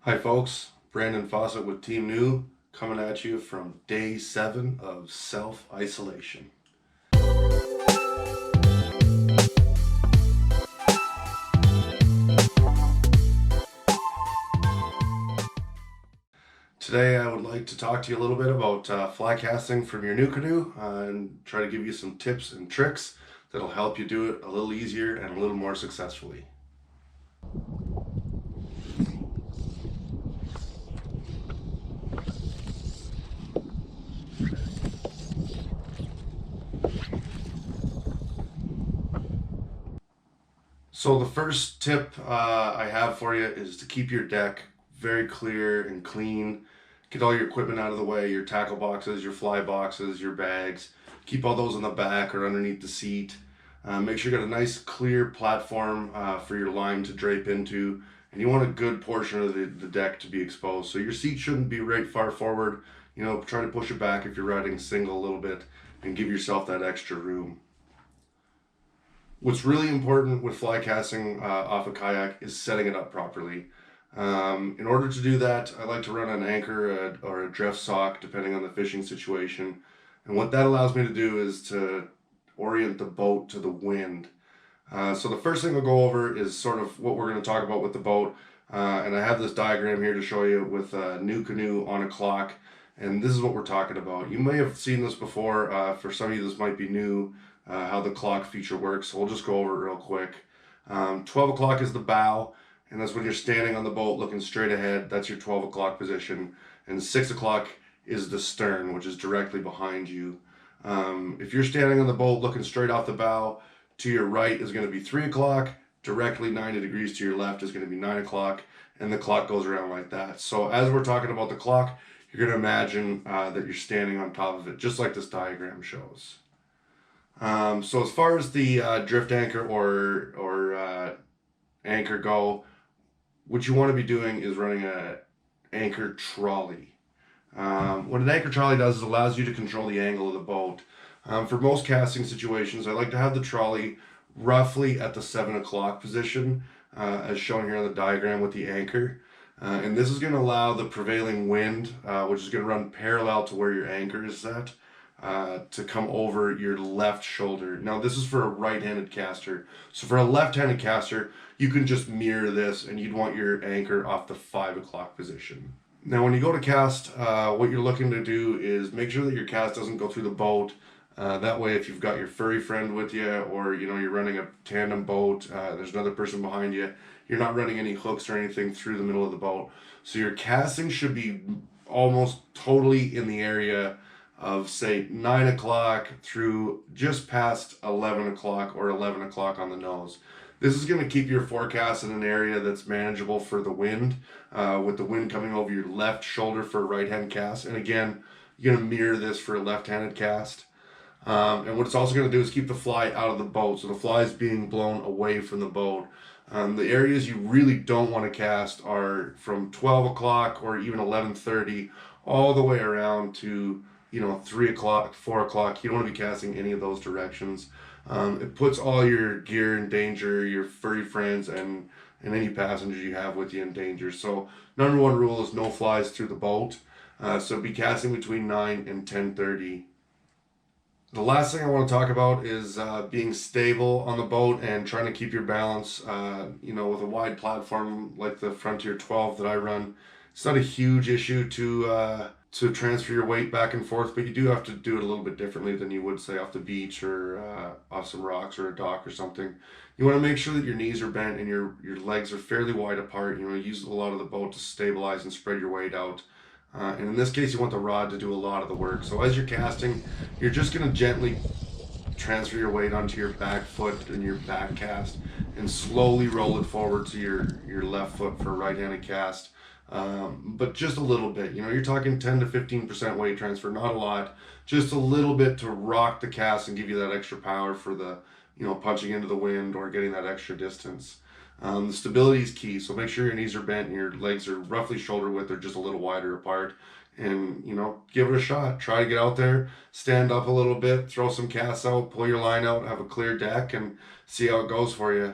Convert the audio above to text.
Hi folks, Brandon Fawcett with Team New coming at you from day 7 of self-isolation. Today I would like to talk to you a little bit about fly casting from your new canoe and try to give you some tips and tricks that'll help you do it a little easier and a little more successfully. So the first tip I have for you is to keep your deck very clear and clean. Get all your equipment out of the way, your tackle boxes, your fly boxes, your bags. Keep all those in the back or underneath the seat. Make sure you got a nice clear platform for your line to drape into. And you want a good portion of the deck to be exposed. So your seat shouldn't be right far forward. Try to push it back if you're riding single a little bit and give yourself that extra room. What's really important with fly casting off a kayak is setting it up properly. In order to do that, I like to run an anchor or a drift sock, depending on the fishing situation. And what that allows me to do is to orient the boat to the wind. So the first thing I'll go over is sort of what we're going to talk about with the boat. And I have this diagram here to show you with a new canoe on a clock. And this is what we're talking about. You may have seen this before. For some of you, this might be new, how the clock feature works. So we'll just go over it real quick. 12 o'clock is the bow, and that's when you're standing on the boat looking straight ahead. That's your 12 o'clock position. And 6 o'clock is the stern, which is directly behind you. If you're standing on the boat looking straight off the bow, to your right is going to be 3 o'clock. Directly 90 degrees to your left is going to be 9 o'clock. And the clock goes around like that. So as we're talking about the clock, you're going to imagine that you're standing on top of it, just like this diagram shows. So as far as the drift anchor or anchor go, what you want to be doing is running a anchor trolley. What an anchor trolley does is allows you to control the angle of the boat. For most casting situations, I like to have the trolley roughly at the 7 o'clock position, as shown here on the diagram with the anchor. And this is going to allow the prevailing wind, which is going to run parallel to where your anchor is set, to come over your left shoulder. Now this is for a right-handed caster. So for a left-handed caster, you can just mirror this and you'd want your anchor off the 5 o'clock position. Now when you go to cast, what you're looking to do is make sure that your cast doesn't go through the boat. That way if you've got your furry friend with you, or you're running a tandem boat, there's another person behind you, you're not running any hooks or anything through the middle of the boat. So your casting should be almost totally in the area of say 9 o'clock through just past 11 o'clock or 11 o'clock on the nose. This is going to keep your forecast in an area that's manageable for the wind, with the wind coming over your left shoulder for a right-hand cast. And again, you're going to mirror this for a left-handed cast. And what it's also going to do is keep the fly out of the boat. So the fly is being blown away from the boat. The areas you really don't want to cast are from 12 o'clock or even 11:30 all the way around to 3 o'clock, 4 o'clock. You don't want to be casting any of those directions. It puts all your gear in danger, your furry friends, and any passengers you have with you in danger. So number one rule is no flies through the boat. So be casting between 9 and 10:30. The last thing I want to talk about is being stable on the boat and trying to keep your balance. With a wide platform like the Frontier 12 that I run, it's not a huge issue to transfer your weight back and forth, but you do have to do it a little bit differently than you would say off the beach or off some rocks or a dock or something. You want to make sure that your knees are bent and your legs are fairly wide apart. Use a lot of the boat to stabilize and spread your weight out. And in this case, you want the rod to do a lot of the work. So as you're casting, you're just going to gently transfer your weight onto your back foot and your back cast and slowly roll it forward to your left foot for a right-handed cast. But just a little bit. You're talking 10 to 15% weight transfer, not a lot. Just a little bit to rock the cast and give you that extra power for the, punching into the wind or getting that extra distance. The stability is key, so make sure your knees are bent and your legs are roughly shoulder width or just a little wider apart. And, give it a shot. Try to get out there, stand up a little bit, throw some casts out, pull your line out, have a clear deck, and see how it goes for you.